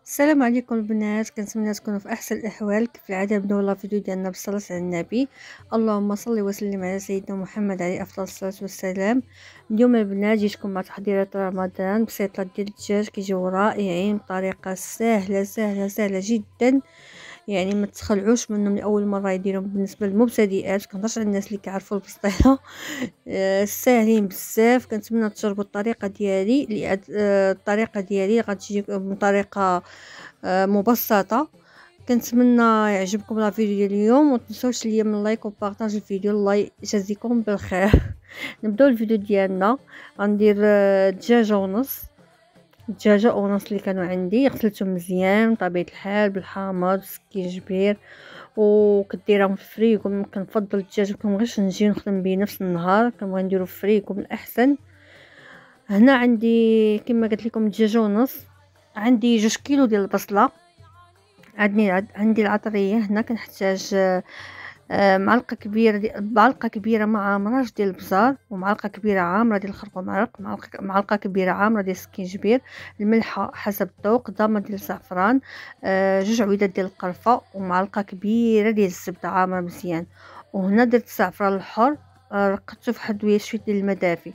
السلام عليكم البنات، كنتمنى تكونوا في احسن الاحوال. كيف العاده نبداو لا فيديو ديالنا بالصلاه على النبي. اللهم صل وسلم على سيدنا محمد عليه افضل الصلاه والسلام. اليوم البنات جيتكم مع تحضيرات رمضان بسيطه ديال الدجاج، كيجيو رائعين بطريقه سهله سهله سهله جدا. يعني ما تخلعوش منهم لاول مره يديرهم. بالنسبه للمبتدئات كنهضرش على الناس اللي كيعرفوا البسطيله ساهلين بزاف. كنتمنى تجربوا الطريقه ديالي الطريقه ديالي غتجيكم بطريقه مبسطه. كنتمنى يعجبكم لا فيديو ديال اليوم، وما تنسوش ليا من لايك وبارطاج الفيديو. الله يجازيكم بالخير. نبداو الفيديو ديالنا. غندير دجاجه ونص اللي كانوا عندي، غسلتهم مزيان بطبيعه الحال بالحامض والسكينجبير، وكديرهم في الفريكو. كنفضل الدجاج مكنبغيش نجي نخدم به نفس النهار، كنبغي نديرو في الفريكو من الاحسن. هنا عندي كما قلت لكم دجاجه ونص، عندي 2 كيلو ديال البصله، عندي العطريه. هنا كنحتاج معلقه كبيره مع عامره ديال البزار، ومعلقه كبيره عامره ديال الخرق ومرق، معلقه كبيره عامره ديال السكينجبير، الملح حسب الذوق، ضامه ديال الزعفران، 2 عويدات ديال القرفه، ومعلقه كبيره ديال الزبده عامره مزيان. وهنا درت الزعفران الحر، رقدته في حد شويه ديال الماء دافي.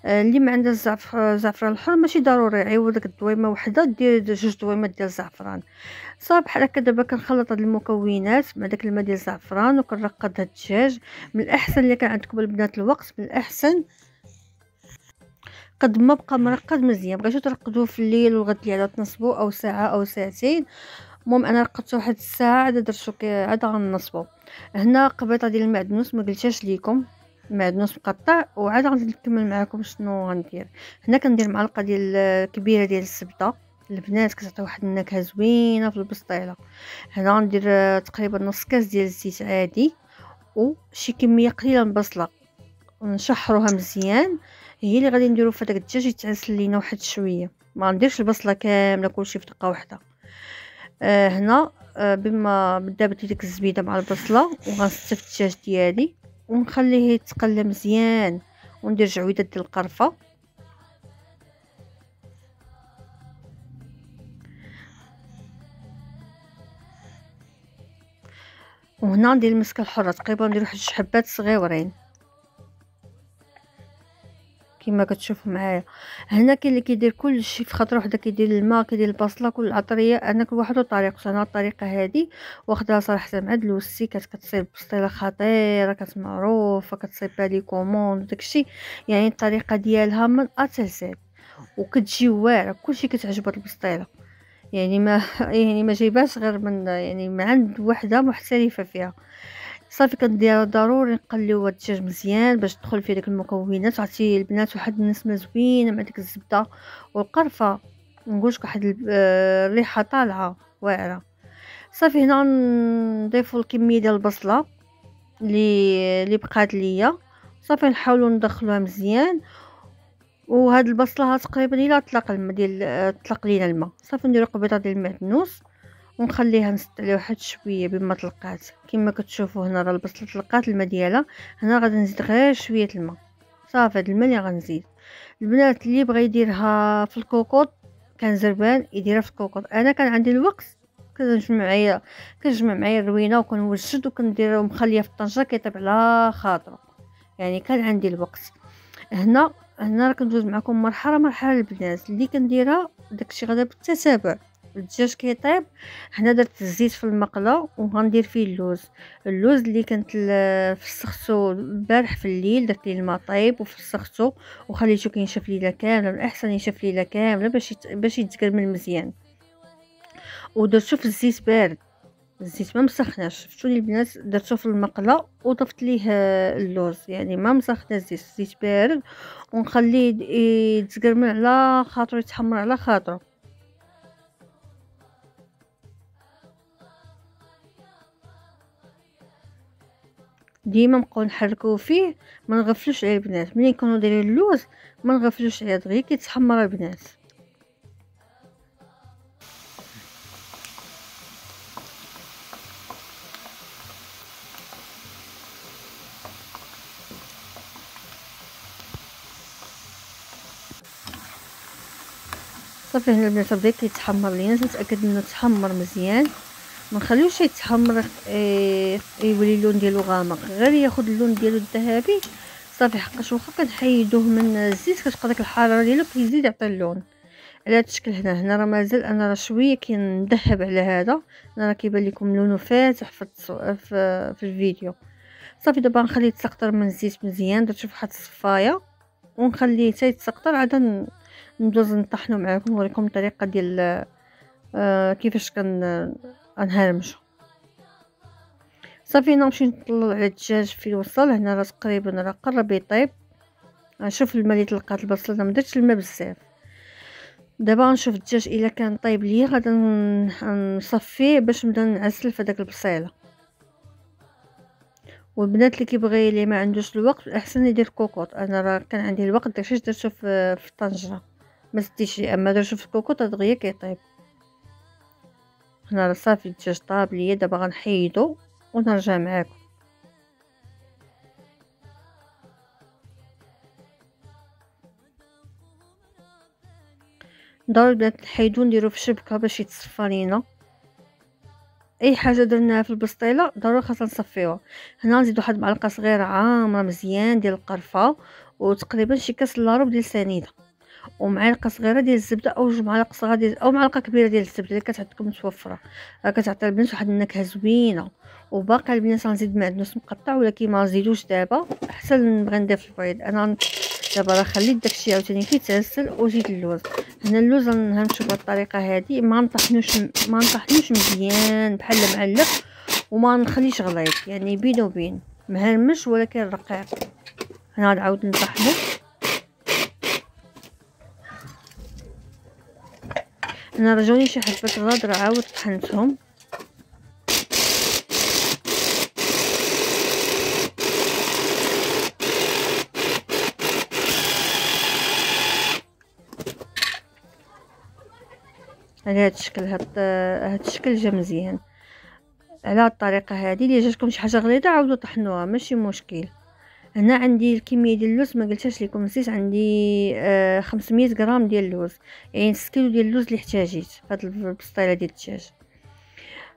اللي ما عندها زعفران الحر ماشي ضروري، عوض ديك الدويمه وحده دير 2 دويمات ديال الزعفران. صافي بحال هكا. دابا كنخلط هاد المكونات مع داك الماء ديال الزعفران وكنرقد هاد الدجاج. من الاحسن اللي كان عندكم البنات الوقت، من الاحسن قد ما بقى مرقد مزيان. بغيتو ترقدوه في الليل والغد اللي على تنصبو او ساعه او ساعتين. المهم انا رقدته واحد الساعه، عاد درتو عاد غنصبو. هنا قبيطه ديال المعدنوس ما قلتهاش ليكم، معدنوس مقطع، وعاد غادي نكمل معكم شنو غندير. هنا كندير معلقه ديال كبيره ديال الزبده، البنات كتعطي واحد النكهه زوينه في البسطيله. هنا غندير تقريبا نص كاس ديال الزيت عادي، وشي كميه قليله من البصله ونشحروها مزيان. هي اللي غادي نديرو في داك الدجاج يتعسل لينا واحد شويه، ما نديرش البصله كامله كلشي في دقه واحده. هنا بما دابت ديك الزبيده مع البصله، وغنستف الدجاج ديالي ونخليه يتقلى مزيان، وندير جعويدات ديال القرفه. وهنا ندير المسكه الحره، تقريبا ندير واحد 2 حبات صغيورين كما كتشوفوا معايا. هنا كاين اللي كيدير كلشي في خطره وحده، كيدير الماء، كيدير البصله، كل العطريه. انا كل واحد وطريقته. انا الطريقه هذه واخدها صراحه مع دلوسي، كتصيب بسطيله خطيره، كتمعروفه، كتصيب بالي كوموند وداكشي. يعني الطريقه ديالها من اتلسات وكتجي واعره، كلشي كتعجبها البسطيله. يعني ما يعني ما جايباش غير من يعني من عند وحده محترفه فيها. صافي كندير ضروري نقليو هاد الدجاج مزيان باش تدخل فيه ديك المكونات. عرفتي البنات واحد النسمه زوينه مع ديك الزبده والقرفه، نقولك واحد الريحه طالعه واعره. صافي هنا نضيفوا الكميه ديال البصله اللي بقات ليا. صافي نحاولوا ندخلوها مزيان، وهاد البصله تقريبا الا طلق الماء ديال طلق لينا الماء، صافي نديرو قبيضه ديال المعدنوس ونخليها نسد عليها واحد شويه بما طلقات. كما كتشوفوا هنا راه البصله طلقات الماء ديالها. هنا غادي نزيد غير شويه الماء. صافي هاد الماء اللي غنزيد. البنات اللي بغى يديرها في الكوكوط كان زربان يديرها في الكوكوط. انا كان عندي الوقت كنجمع معايا الروينه وكنوجد وكندير مخليه في الطنجره كيطيب على خاطره. يعني كان عندي الوقت. هنا راه كندوز معكم مرحله مرحله البنات اللي كنديرها. داكشي غدا بالتتابع. الدجاج كيطيب، هنا درت الزيت في المقله وغندير فيه اللوز اللي كنت فسختو البارح في الليل. درت ليه الماء طيب وفسختو وخليته كينشف ليله كامله. من الاحسن ينشف ليله كامله باش يتكرمل مزيان. ودرتو في الزيت بارد، الزيت ما مسخناش. شفتوا لي البنات درتو في المقله وضفت ليه اللوز، يعني ما مسخنا الزيت بارد، ونخليه يتقرمل على خاطرو، يتحمر على خاطرو. ديما نبقاو نحركوه فيه، ما نغفلوش عليه البنات. ملي نكونوا دايرين اللوز ما نغفلوش عليه دغيا كيتحمر البنات. صافي هنا البنات بدا كيتحمر لينا، تنتاكد انه تحمر مزيان، ما نخليوش يتحمر يولي اللون ديالو غامق، غير ياخذ اللون ديالو الذهبي صافي. حقاش واخا كنحيدوه من الزيت كتبقى ديك الحراره ديالو كيزيد يعطي اللون على هذا الشكل. هنا راه مازال انا راه شويه كندهب على هذا، انا راه كيبان لكم لونه فاتح في الفيديو. صافي دابا نخليه يتسقطر من الزيت مزيان، درت واحد الصفايه ونخليه حتى يتسقطر، عاد ندوز نطحنو معاكم نوريكم الطريقه ديال كيفاش غنهرمشو. صافي هنا نمشي نطلع على الدجاج في الوصل. هنا راه تقريبا راه قرب يطيب. نشوف الماء اللي طلقات البصله، ما درتش الماء بزاف. دابا نشوف الدجاج الا كان طيب ليا غادي نصفيه باش نبدا نعسل في داك البصيله. والبنات اللي كيبغي اللي ما عندوش الوقت احسن يدير كوكوط. انا راه كان عندي الوقت داكشي درتو في الطنجره ما زدتيش، اما درتو في الكوكوط دغيا كيطيب. هنا راه صافي الدجاج طاب ليا، دابا غنحيدو ونرجع معاكم. ضروري البنات نحيدو نديرو في الشبكه باش يتصفى لينا. اي حاجه درناها في البسطيله ضروري خاصنا نصفيوها. هنا نزيد واحد المعلقه صغيره عامره مزيان ديال القرفه، وتقريبا شي كاس لاروب ديال سنيده، ومعلقه صغيره ديال الزبده او جوج معالق صغار ديال او معلقه كبيره ديال الزبده اللي كتعطيكم متوفره، راه كتعطي البنات واحد النكهه زوينه. وباقي البنات غنزيد معدنوس مقطع، ولكن ما نزيدوش دابا، احسن نبغي نضيف البيض. انا دابا راه خليت داكشي عاوتاني كيتغسل وزيد اللوز. هنا اللوز غنهرمشو بهاد الطريقه هادي، ما نطحنوش مزيان بحال معلق، وما نخليش غليظ، يعني بين وبين مهرمش ولكن رقيق. هنا غنعاود نطحنو. انا رجعوني شي حبات غادره عاود طحنتهم. على هاد الشكل، هاد الشكل جا مزيان. على هاد الطريقه هادي اللي جاتكم شي حاجه غليظه عاودوا طحنوها ماشي مشكل. هنا عندي الكميه ديال اللوز ما قلتهاش لكم، نسيت، عندي 500 غرام ديال اللوز، يعني نص كيلو ديال اللوز اللي احتاجيت في هاد البسطيله ديال الدجاج.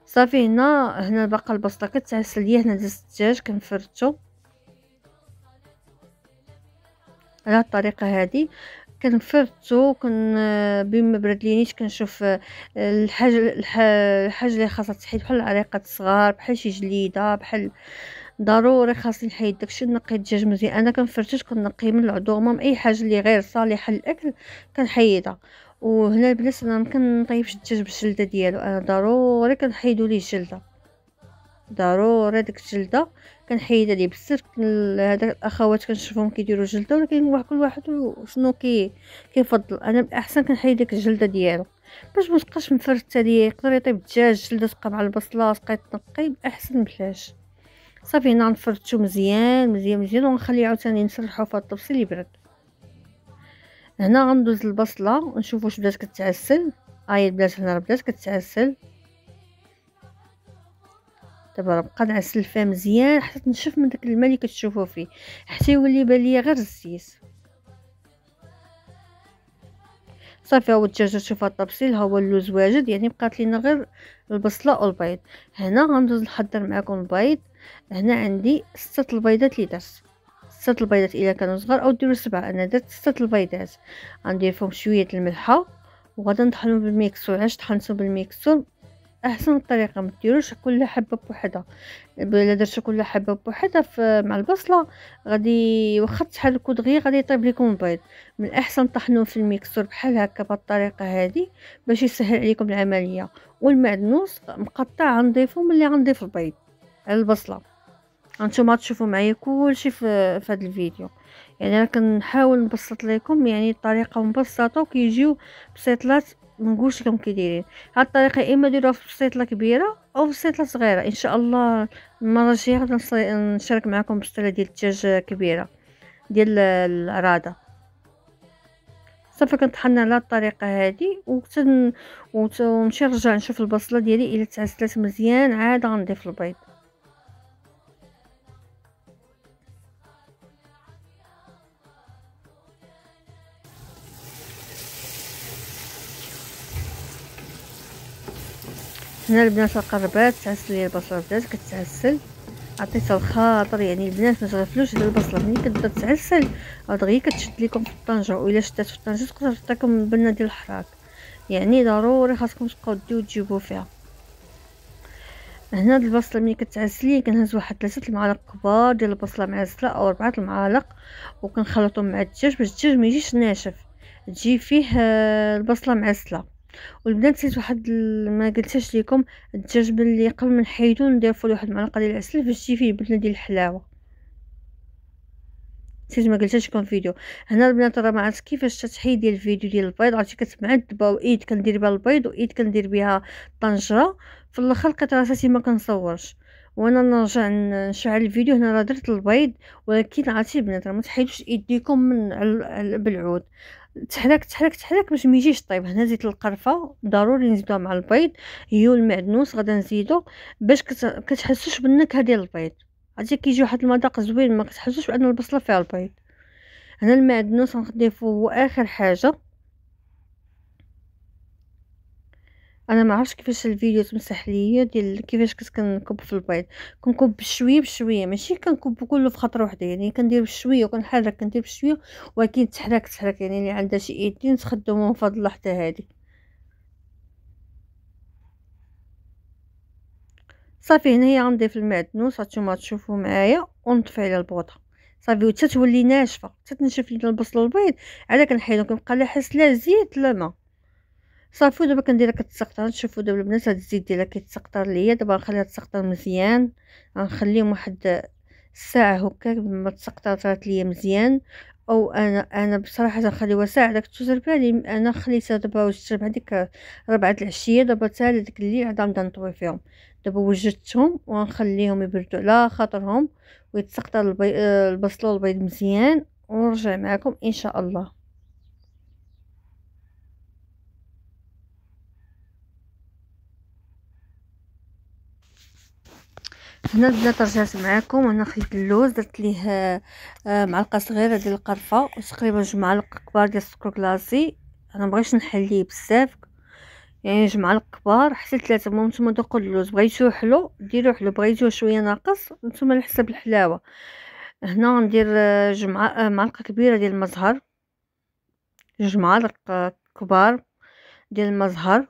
صافي هنا باقا البسطه كتعسل ليا. هنا دزت الدجاج كنفرتو على الطريقه هذه، كنفرتو بما برد لينيش كنشوف الحاجه اللي خاصها تحيد، بحال العريقات الصغار، بحال شي جليده، بحال ضروري خاصني نحيد داكشي. نقي الدجاج مزيان، انا كنفرتوش كنقيه من العظومه، من اي حاجه اللي غير صالحه للاكل كنحيدها. وهنا البنات انا مكنطيبش الدجاج بالجلده ديالو، انا ضروري كنحيدو ليه الجلده، ضروري ديك الجلده كنحيدها ليه. بزاف هذا الاخوات كنشوفهم كيديروا جلده، ولكن كل واحد شنو كيفضل. انا بالاحسن كنحيد ديك الجلده ديالو باش ما تبقاش مفرته ليا، يقدر يطيب الدجاج الجلده تبقى مع البصله تبقى تنقي، بالاحسن بلاش. صافي هنا نفرتو مزيان مزيان مزيان، ونخليه عاوتاني نسرحو في الطبسيل يبرد. هنا غندوز البصله ونشوف واش بدات كتعسل. البنات هنا بدات كتعسل، دابا نبقى نعسل فيها مزيان حتى تنشف من داك الماء اللي كتشوفوا فيه، حتى يولي يبان ليا غير الزيت. صافي هو الدجاج شوف الطبسيل، ها هو اللوز واجد، يعني بقات لينا غير البصله والبيض. هنا غندوز نحضر معكم البيض. هنا عندي 6 البيضات اللي درت، 6 البيضات الا كانوا صغار او ديروا 7، انا درت 6 البيضات. غندير فيهم شويه الملحه وغادي نطحنهم بالميكسور. علاش طحنتهم بالميكسور؟ احسن الطريقه، ما ديروش كل حبه بوحدها. الا درتو كل حبه بوحدها مع البصله غادي واخا تحركوا دغيا غادي يطيب لكم البيض. من الاحسن طحنوه في الميكسور بحال هكا بالطريقه هذه باش يسهل عليكم العمليه. والمعدنوس مقطع غنضيفو ملي غنضيف البيض على البصله. هانتوما تشوفوا معايا كلشي في هذا الفيديو، يعني انا كنحاول نبسط لكم، يعني الطريقه مبسطه وكيجيو بسيطلات ما نقولش لكم كي دايرين. هاد الطريقه يا اما ديروها في بسيطله كبيره او في بسيطله صغيره. ان شاء الله المره الجايه غادي نشارك معكم بسيطله ديال الدجاج كبيره ديال العراده. صافي كنطحن على الطريقه هذه ونمشي نرجع نشوف البصله ديالي الا تعسلات مزيان، عاد غنضيف البيض. هنا البنات قربات تعسل لي البصله، بدات كتعسل، عطيتها الخاطر. يعني البنات ما تغفلوش على البصله ملي كتبدا تعسل دغيا كتشد لكم في الطنجره، والا شدات في الطنجره تقدر تعطيكم البنه ديال الحراك. يعني ضروري خاصكم تبقاو ديو تجيبوا فيها. هنا البصله ملي كتعسلي كنهز واحد 3 المعالق كبار ديال البصله معسله او 4 المعالق، وكنخلطهم مع الدجاج باش الدجاج ما يجيش ناشف، تجي فيه البصله معسله. والبنات نسيت واحد ما قلتش لكم، الدجاج ملي قبل ما نحيدو نضيفوا له واحد المعلقه ديال العسل باش تجي فيه البنه ديال الحلاوه. نسيت ما قلتش لكم فيديو. هنا البنات راه ما عرفتش كيفاش تحيدي الفيديو ديال البيض، عرفتي كتمعدبه وايد كندير بها البيض وايد كندير بها الطنجره. في الاخر لقيت راسي ما كنصورش، وانا نرجع نشعل الفيديو. هنا راه درت البيض، ولكن عرفتي البنات راه ما تحيدوش ايديكم من بالعود، تحرك تحرك تحرك باش ما يجيش طيب. هنا زيت القرفه ضروري نزيدوها مع البيض، هي والمعدنوس غادا نزيدو باش كتحسوش بالنكهه ديال البيض. عرفتي كيجي واحد المذاق زوين، ما كتحسوش بان البصله فيها البيض. هنا المعدنوس غنضيفوه هو اخر حاجه. انا ما عرفتش كيفاش الفيديو تمسح ليا ديال كيفاش كنت كنكب في البيض. كنكب بشويه بشويه، ماشي كنكب كله في خطره واحده، يعني كندير بشويه وكنحرك، كندير بشويه ولكن تحرك تحرك. يعني اللي عندها شي ايدين تخدمهم في هاد اللحظه هادي. صافي هنايا غنضيف المعدنوس هانتوما تشوفوا معايا، ونطفي على البوطه. صافي وحتى تولي ناشفه، حتى تنشف لينا البصل والبيض عاد كنحيدو، كنبقى لا حس لا زيت لا ما. صافي دابا كنديرها كتسقطر. تشوفوا دابا البنات هاد الزيت ديالها كيتسقطر ليا، دابا غنخليها تسقطر مزيان، غنخليهم واحد ساعه هكا ما تسقطرات ليا مزيان. او انا بصراحه غنخليوها ساعه. داك التجربه اللي انا خليتها دابا وجدت مع ديك 4 العشيه، دابا حتى ديك الليل عاد غنبدا نطوي فيهم. دابا وجدتهم وغنخليهم يبردوا على خاطرهم ويتسقطر البصل والبيض مزيان، ونرجع معكم ان شاء الله. هنا البنات رجعت معاكم، وانا خديت اللوز درت ليه معلقه صغيره ديال القرفه وتقريبا 2 معالق كبار ديال السكر كلاصي. انا مبغيتش نحليه بزاف، يعني 2 معالق كبار حتى 3. المهم نتوما ذوقوا اللوز، بغيتوه حلو ديروه حلو، بغيتوه شويه ناقص نتوما على حسب الحلاوه. هنا غندير معلقه كبيره ديال المزهر، 2 معالق كبار ديال المزهر.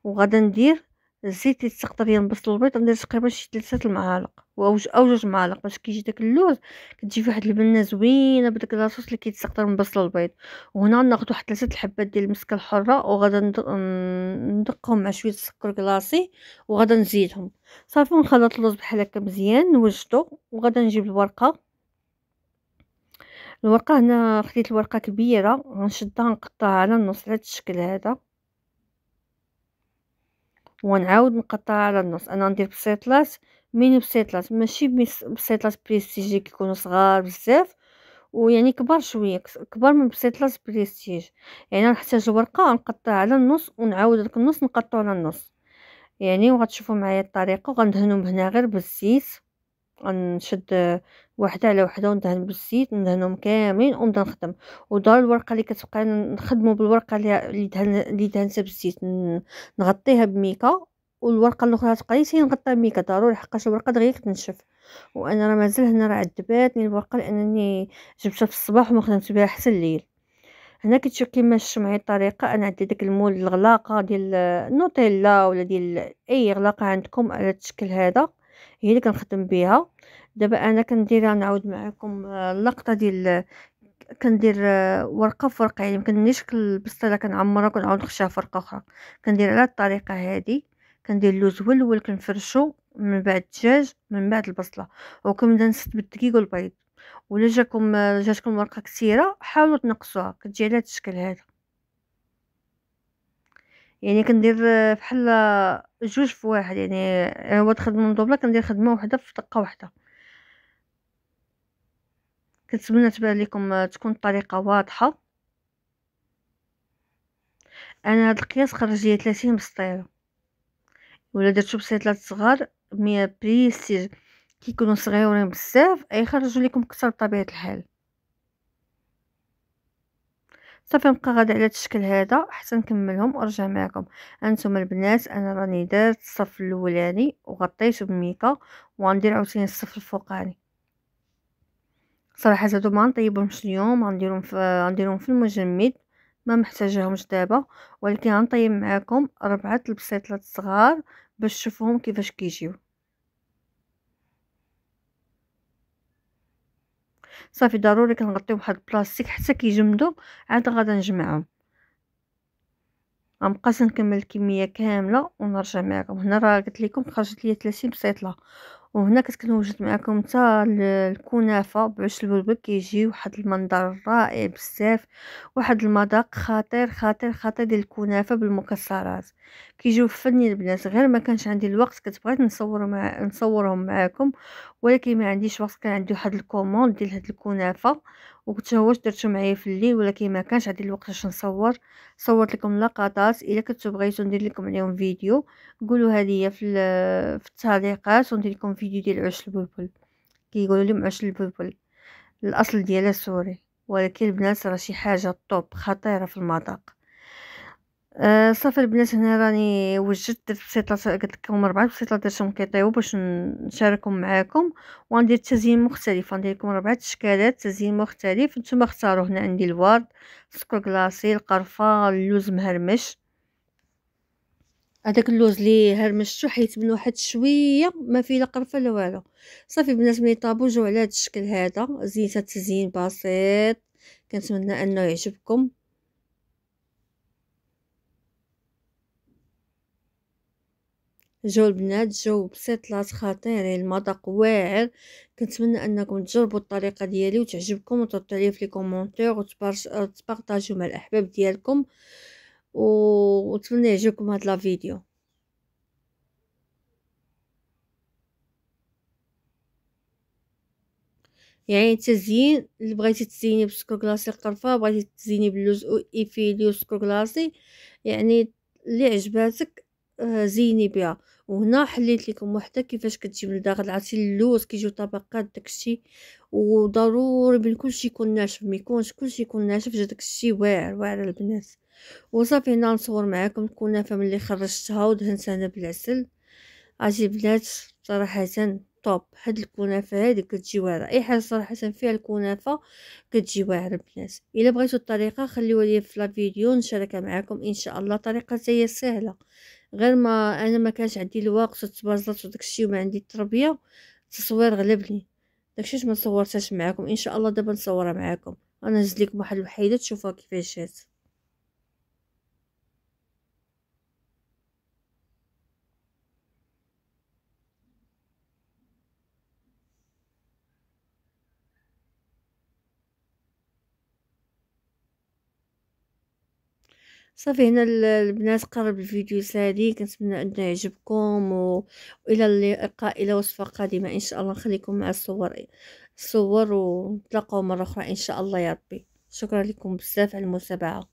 وغادا ندير الزيت اللي تسقط ديال البصل والبيض، ندير تقريبا شي 3 المعالق او 2 معالق باش كيجي داك اللوز كتجي فيه واحد البنه زوينه بداك لاصوص اللي كيتسقط من البصل والبيض. وهنا ناخذ واحد 3 الحبات ديال المسكه الحره، وغادا ندقهم مع شويه السكر كلاصي، وغادا نزيدهم. صافي ونخلط اللوز بحال هكا مزيان نوجدو. وغادا نجيب الورقه هنا خديت الورقه كبيره، غنشدها نقطعها على النص على هذا الشكل هذا، ونعاود نقطعها على النص. انا ندير بسيطلات، ميني بسيطلات، ماشي بسيطلات بريستيجي كيكونوا صغار بزاف، ويعني كبار شويه، كبار من بسيطلات بريستيج. يعني نحتاج ورقه نقطعها على النص، ونعاود داك النص نقطعو على النص. يعني وغتشوفوا معايا الطريقه. وغندهنهم هنا غير بالزيت، غنشد وحده على وحده وندهن بالزيت، ندهنهم كاملين ونبدا نخدم. ودار الورقه اللي كتبقى نخدموا بالورقه اللي دهنتها بالزيت، نغطيها بميكا، والورقه الاخرى تبقى لي نغطيها بميكا ضروري حقاش الورقه دغيا كتنشف. وانا راه مازال هنا راه عذباتني الورقه لانني جبتها في الصباح وما خدمت بها حتى الليل. هنا كتشوف كيما شفتوا معايا الطريقه. انا عندي داك المول الغلاقه ديال النوتيلا ولا ديال اي غلاقه عندكم على الشكل هذا، هي اللي كنخدم بها. دابا انا كنديرها نعاود معكم اللقطه ديال كندير ورقه في ورقه، يعني مكنديرش البسطيله كنعمرها كنعاود نخشيها في ورقه اخرى. كندير على الطريقه هذه. كندير اللوز هو الاول كنفرشو، من بعد الدجاج، من بعد البصله، وكنبدا نسد بالدقيق والبيض. ولا جاتكم ورقه كثيره حاولوا تنقصوها، كتجي على هذا الشكل هذا. يعني كندير بحال 2 في 1، يعني هو تخدم مدوبله كندير خدمه واحده في دقه واحده. كنتمنى تبان لكم تكون الطريقه واضحه. انا هاد القياس خرج لي 30 بسطيله، ولا درتو بسيطلات صغار 100 بريستيج كيكونوا صغيورين بزاف يخرجوا لكم اكثر بطبيعه الحال. صافي نبقى غادا على هاد الشكل هذا حتى نكملهم ونرجع معكم. انتم البنات انا راني درت الصف الاولاني وغطيته بالميكا وغندير عاوتاني الصف الفوقاني. صراحه هادو ما نطيبهمش اليوم، غنديرهم في المجمد، ما محتاجاهمش دابا، ولكن غنطيب معكم 4 البسيطلات صغار باش تشوفوهم كيفاش كيجيو. صافي ضروري كنغطيو بواحد البلاستيك حتى كيجمدوا، عاد غادا نجمعهم. غنبقى نكمل الكميه كامله ونرجع معكم. هنا راه قلت لكم خرجت لي 30 بسيطله، وهنا كنوجد معكم حتى الكنافه بعش البلبل، كيجي واحد المنظر رائع بزاف، واحد المذاق خطير خطير خطير ديال الكنافه بالمكسرات، كيجيو فنين البنات. غير ما كانش عندي الوقت كنت بغيت نصورهم معكم، ولكن ما عنديش وقت. كان عندي واحد الكوموند ديال هاد الكنافه وكنت هو درتو معايا في الليل، ولكن ما كانش عندي الوقت باش نصور. صورت لكم لقطات، الا كنتو بغيتو ندير لكم عليهم فيديو قولوا هذه في التعليقات وندير لكم فيديو ديال عش البلبل. كيقولوا لي عش البلبل الاصل ديالها سوري، ولكن البنات راه شي حاجه طوب خطيره في المذاق. صافي البنات هنا راني وجدت بسيطات، قلت لكم 4 بسيطات درتهم كيطيبوا باش نشاركهم معاكم، وغندير تزيين مختلف. غندير لكم 4 اشكالات تزيين مختلف، نتوما اختاروا. هنا عندي الورد، السكر كلاصي، القرفه، اللوز مهرمش. هذاك اللوز لي هرمشتو حيت من واحد شويه ما فيه لا قرفه لا والو. صافي البنات ملي طابو جاو على هذا الشكل هذا، زينت تزيين بسيط، كنتمنى انه يعجبكم. جاو البنات جاو بسيطلات خطيرين، المذاق واعر. كنتمنى انكم تجربوا الطريقه ديالي وتعجبكم، وتردوا عليا في لي كومونتير وتبارطاجيو مع الاحباب ديالكم، ونتمنى يعجبكم هذا لا فيديو. يعني التزيين اللي بغيتي تزيني بالسكر كلاصي القرفه، بغيتي تزيني باللوز ايفيلي والسكر كلاصي، يعني اللي عجباتك زيني بها. وهنا حليت لكم وحده كيفاش كتجي من الداخل. عرفتي اللوز كيجيو طبقات داكشي، وضروري من كلشي يكون ناشف، ما يكونش كلشي يكون ناشف، جا داكشي واعر واعر البنات. وصافي هنا نصور معكم الكنافه ملي خرجتها ودهنتها انا بالعسل. عرفتي البنات صراحه طوب. هاد الكنافه هادي كتجي واعره، اي حاجه صراحه فيها الكنافه كتجي واعره البنات. الا بغيتوا الطريقه خليوها لي في لا فيديو نشاركها معكم ان شاء الله. طريقه هي سهله، غير ما انا ما كانش عندي الوقت وتبازلت وداكشي وما عندي التربيه، التصوير غلبني، داكشي ما صورتهاش معكم. ان شاء الله دابا نصورها معكم. انا نزيد لكم واحد الوحيده تشوفوها كيفاش جات. صافي هنا البنات قرب الفيديو يسالي، كنتمنى انه يعجبكم والى اللقاء الى وصفه قادمه ان شاء الله. نخليكم مع الصور ونتلاقاو مره اخرى ان شاء الله يا ربي. شكرا لكم بزاف على المتابعه.